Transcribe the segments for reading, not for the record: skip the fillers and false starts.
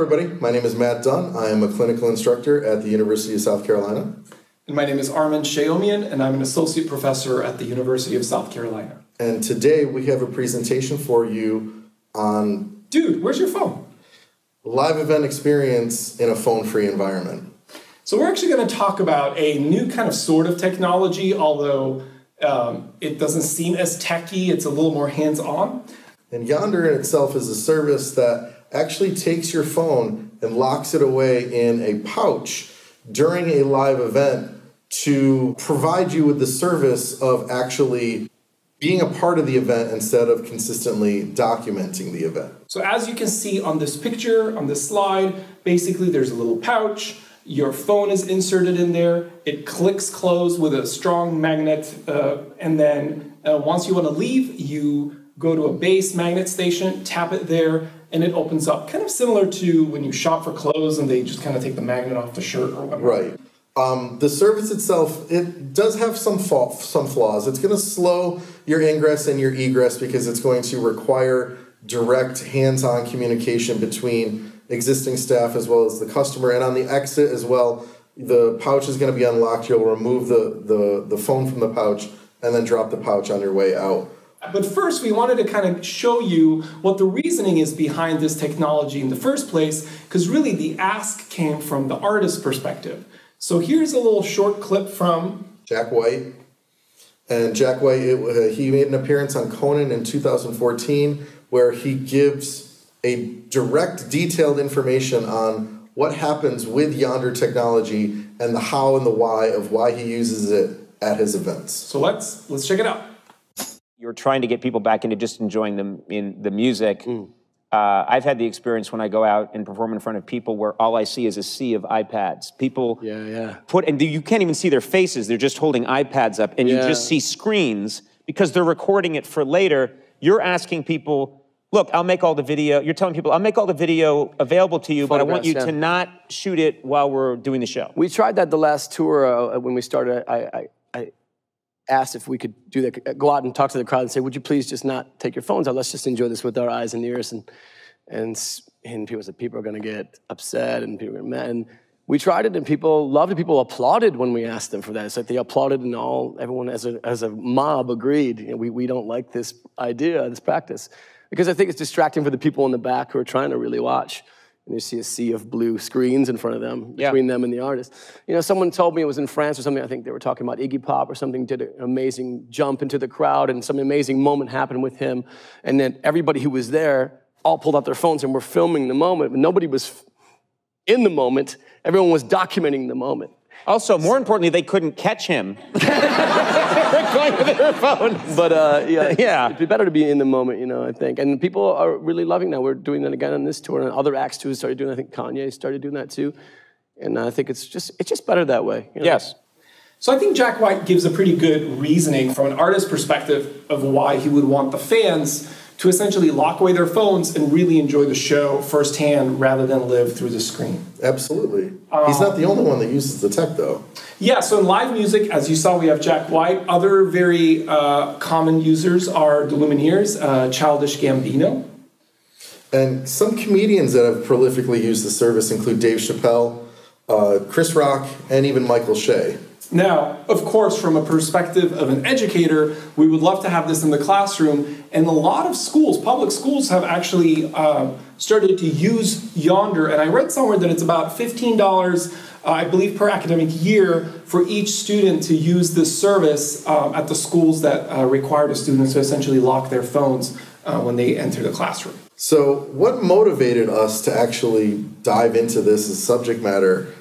everybody. My name is Matt Dunn. I am a clinical instructor at the University of South Carolina. And my name is Armen Shaomian, and I'm an associate professor at the University of South Carolina. And today we have a presentation for you on... Dude, where's your phone? Live event experience in a phone-free environment. So we're actually going to talk about a new kind of sort of technology, although it doesn't seem as techy. It's a little more hands-on. And Yondr in itself is a service that actually takes your phone and locks it away in a pouch during a live event to provide you with the service of actually being a part of the event instead of consistently documenting the event. So as you can see on this picture, on this slide, basically there's a little pouch. Your phone is inserted in there. It clicks close with a strong magnet. And then once you want to leave, you go to a base magnet station, tap it there, and it opens up. Kind of similar to when you shop for clothes and they just kind of take the magnet off the shirt or whatever. Right. The service itself, it does have some flaws. It's going to slow your ingress and your egress because it's going to require direct hands-on communication between existing staff as well as the customer. And on the exit as well, the pouch is going to be unlocked. You'll remove the phone from the pouch and then drop the pouch on your way out. But first, we wanted to kind of show you what the reasoning is behind this technology in the first place, because really the ask came from the artist's perspective. So here's a little short clip from Jack White. And Jack White, he made an appearance on Conan in 2014 where he gives a direct, detailed information on what happens with Yondr technology and the how and the why of why he uses it at his events. So let's check it out. You're trying to get people back into just enjoying the music. I've had the experience when I go out and perform in front of people where all I see is a sea of iPads. People and you can't even see their faces. They're just holding iPads up, and you just see screens because they're recording it for later. You're asking people, look, I'll make all the video. You're telling people, I'll make all the video available to you, but I want you to not shoot it while we're doing the show. We tried that the last tour when we started. I asked if we could do that, go out and talk to the crowd and say, would you please just not take your phones out? Let's just enjoy this with our eyes and ears. And people said, people are going to get upset and people are going to get mad. And we tried it and people loved it. People applauded when we asked them for that. It's like they applauded and everyone as a mob agreed. You know, we don't like this idea, this practice. Because I think it's distracting for the people in the back who are trying to really watch. And you see a sea of blue screens in front of them, between them and the artist. You know, someone told me it was in France or something, I think they were talking about Iggy Pop or something, did an amazing jump into the crowd and some amazing moment happened with him. And then everybody who was there all pulled out their phones and were filming the moment, but nobody was in the moment. Everyone was documenting the moment. Also, more importantly, they couldn't catch him. They're going with their phone. But it'd be better to be in the moment, you know, I think. And people are really loving that. We're doing that again on this tour, and other acts too started doing it. I think Kanye started doing that too. And I think it's just better that way. You know? Yes. So I think Jack White gives a pretty good reasoning from an artist's perspective of why he would want the fans to essentially lock away their phones and really enjoy the show firsthand rather than live through the screen. Absolutely. He's not the only one that uses the tech, though. Yeah, so in live music, as you saw, we have Jack White. Other very common users are the Lumineers, Childish Gambino. And some comedians that have prolifically used the service include Dave Chappelle, Chris Rock, and even Michael Shea. Now, of course, from a perspective of an educator, we would love to have this in the classroom, and a lot of schools, public schools, have actually started to use Yondr, and I read somewhere that it's about $15, I believe, per academic year for each student to use this service at the schools that require the students to essentially lock their phones when they enter the classroom. So what motivated us to actually dive into this as subject matter?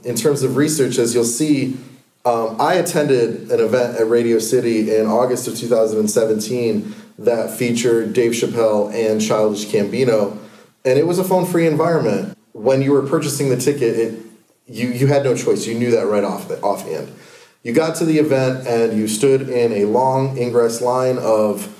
In terms of research, as you'll see, I attended an event at Radio City in August of 2017 that featured Dave Chappelle and Childish Gambino, and it was a phone-free environment. When you were purchasing the ticket, you had no choice. You knew that right offhand. You got to the event and you stood in a long ingress line of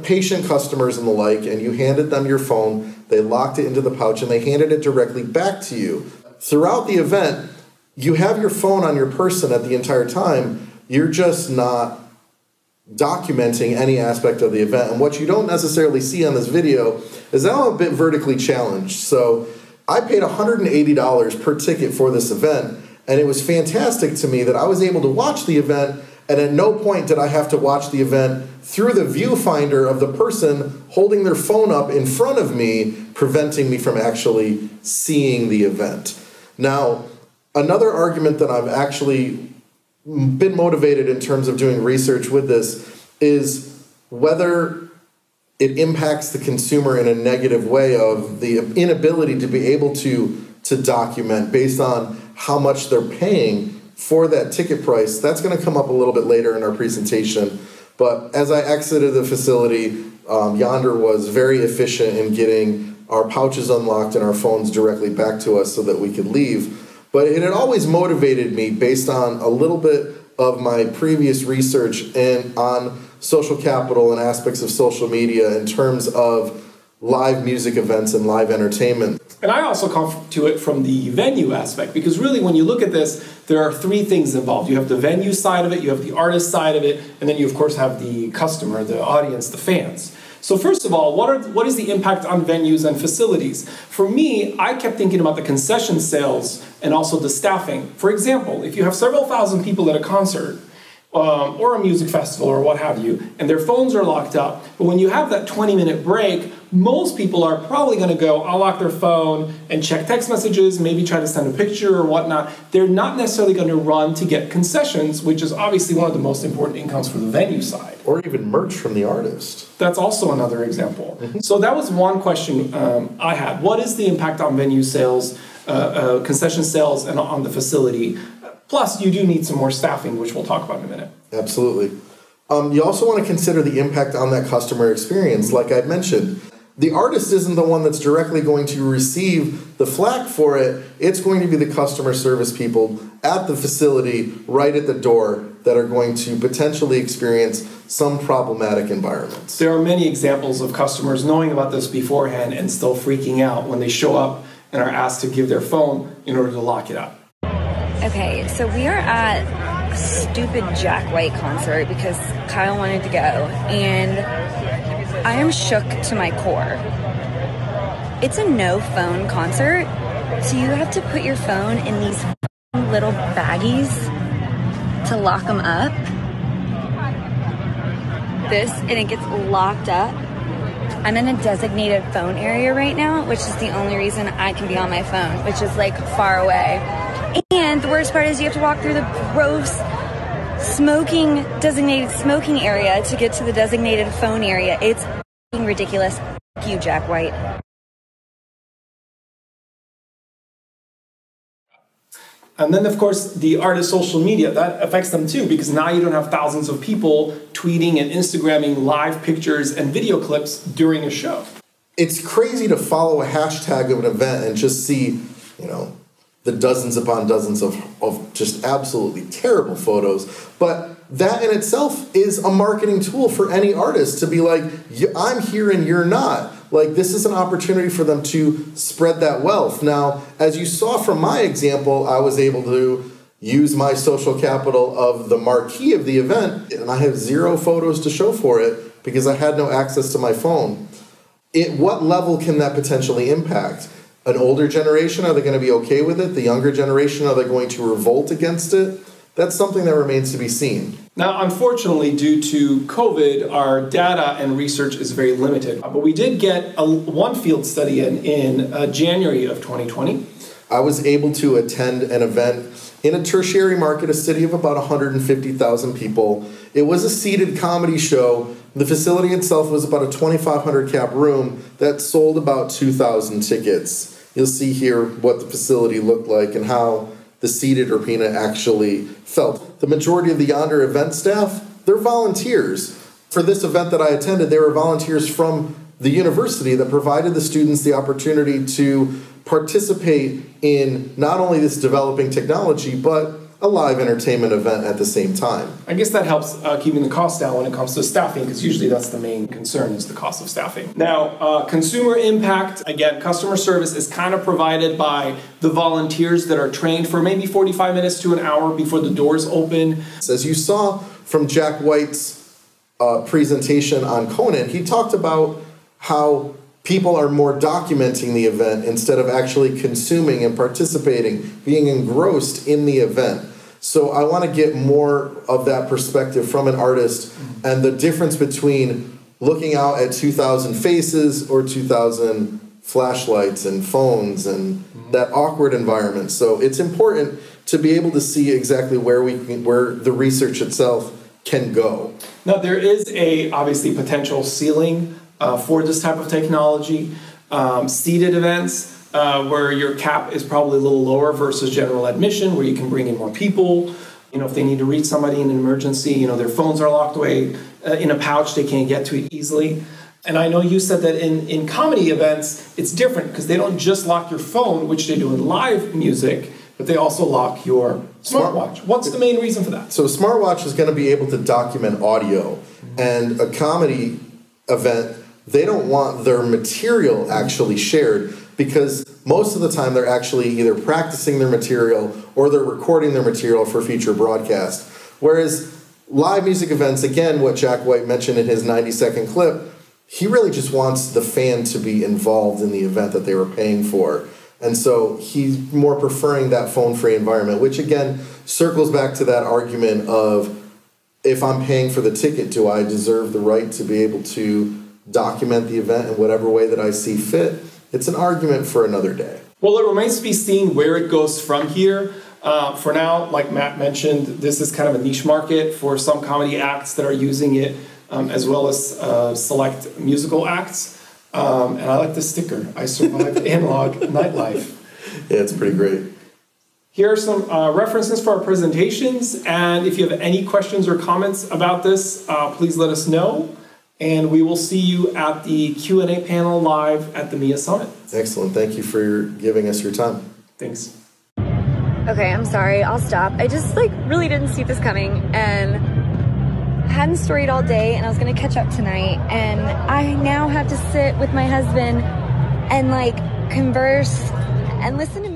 patient customers and the like, and you handed them your phone. They locked it into the pouch and they handed it directly back to you. Throughout the event, you have your phone on your person at the entire time. You're just not documenting any aspect of the event. And what you don't necessarily see on this video is that I'm a bit vertically challenged. So I paid $180 per ticket for this event, and it was fantastic to me that I was able to watch the event, and at no point did I have to watch the event through the viewfinder of the person holding their phone up in front of me, preventing me from actually seeing the event. Now, another argument that I've actually been motivated in terms of doing research with this is whether it impacts the consumer in a negative way of the inability to be able to document based on how much they're paying for that ticket price. That's going to come up a little bit later in our presentation. But as I exited the facility, Yondr was very efficient in getting our pouches unlocked and our phones directly back to us so that we could leave. But it had always motivated me based on a little bit of my previous research and on social capital and aspects of social media in terms of live music events and live entertainment. And I also come to it from the venue aspect, because really when you look at this, there are three things involved. You have the venue side of it, you have the artist side of it, and then you of course have the customer, the audience, the fans. So first of all, what is the impact on venues and facilities? For me, I kept thinking about the concession sales and also the staffing. For example, if you have several thousand people at a concert, or a music festival or what have you, and their phones are locked up, but when you have that 20-minute break, most people are probably going to go unlock their phone and check text messages, maybe try to send a picture or whatnot. They're not necessarily going to run to get concessions, which is obviously one of the most important incomes for the venue side. Or even merch from the artist. That's also another example. So that was one question I had. What is the impact on venue sales, concession sales, and on the facility? Plus, you do need some more staffing, which we'll talk about in a minute. Absolutely. You also want to consider the impact on that customer experience. Like I mentioned, the artist isn't the one that's directly going to receive the flack for it. It's going to be the customer service people at the facility right at the door that are going to potentially experience some problematic environments. There are many examples of customers knowing about this beforehand and still freaking out when they show up and are asked to give their phone in order to lock it up. Okay, so we are at a stupid Jack White concert because Kyle wanted to go, and I am shook to my core. It's a no phone concert, so you have to put your phone in these little baggies to lock them up. And it gets locked up. I'm in a designated phone area right now, which is the only reason I can be on my phone, which is like far away. And the worst part is you have to walk through the gross designated smoking area to get to the designated phone area. It's ridiculous. F you, Jack White. And then, of course, the artist's social media, that affects them too, because now you don't have thousands of people tweeting and Instagramming live pictures and video clips during a show. It's crazy to follow a hashtag of an event and just see, the dozens upon dozens of just absolutely terrible photos. But that in itself is a marketing tool for any artist to be like, I'm here and you're not. Like, this is an opportunity for them to spread that wealth. Now, as you saw from my example, I was able to use my social capital of the marquee of the event, and I have 0 photos to show for it because I had no access to my phone. What level can that potentially impact? An older generation, are they going to be okay with it? The younger generation, are they going to revolt against it? That's something that remains to be seen. Now, unfortunately, due to COVID, our data and research is very limited. But we did get one field study in January of 2020. I was able to attend an event in a tertiary market, a city of about 150,000 people. It was a seated comedy show. The facility itself was about a 2,500 cap room that sold about 2,000 tickets. You'll see here what the facility looked like and how the seated arena actually felt. The majority of the Yondr event staff, they're volunteers. For this event that I attended, they were volunteers from the university that provided the students the opportunity to participate in not only this developing technology, but a live entertainment event at the same time. I guess that helps keeping the cost down when it comes to staffing, because usually that's the main concern, is the cost of staffing. Now, consumer impact, again, customer service is kind of provided by the volunteers that are trained for maybe 45 minutes to an hour before the doors open. As you saw from Jack White's presentation on Conan, he talked about how people are more documenting the event instead of actually consuming and participating, being engrossed in the event. So I want to get more of that perspective from an artist and the difference between looking out at 2,000 faces or 2,000 flashlights and phones and that awkward environment. So it's important to be able to see exactly where the research itself can go. Now, there is obviously potential ceiling for this type of technology. Seated events, where your cap is probably a little lower versus general admission, where you can bring in more people. If they need to reach somebody in an emergency, their phones are locked away in a pouch, they can't get to it easily. And I know you said that in comedy events, it's different because they don't just lock your phone, which they do in live music, but they also lock your smartwatch. What's the main reason for that? So a smartwatch is going to be able to document audio, and a comedy event, they don't want their material actually shared because most of the time they're actually either practicing their material or they're recording their material for future broadcast. Whereas live music events, again, what Jack White mentioned in his 90-second clip, he really just wants the fan to be involved in the event that they were paying for. And so he's more preferring that phone-free environment, which again circles back to that argument of, if I'm paying for the ticket, do I deserve the right to be able to document the event in whatever way that I see fit? It's an argument for another day. Well, it remains to be seen where it goes from here. For now, like Matt mentioned, this is kind of a niche market for some comedy acts that are using it, as well as select musical acts. And I like the sticker, I survived analog nightlife. Yeah, it's pretty great. Here are some references for our presentations, and if you have any questions or comments about this, please let us know. And we will see you at the Q&A panel live at the MEIEA Summit. Excellent. Thank you for giving us your time. Thanks. Okay, I'm sorry. I'll stop. I just really didn't see this coming, and I hadn't storied all day, and I was gonna catch up tonight, and I now have to sit with my husband and converse and listen to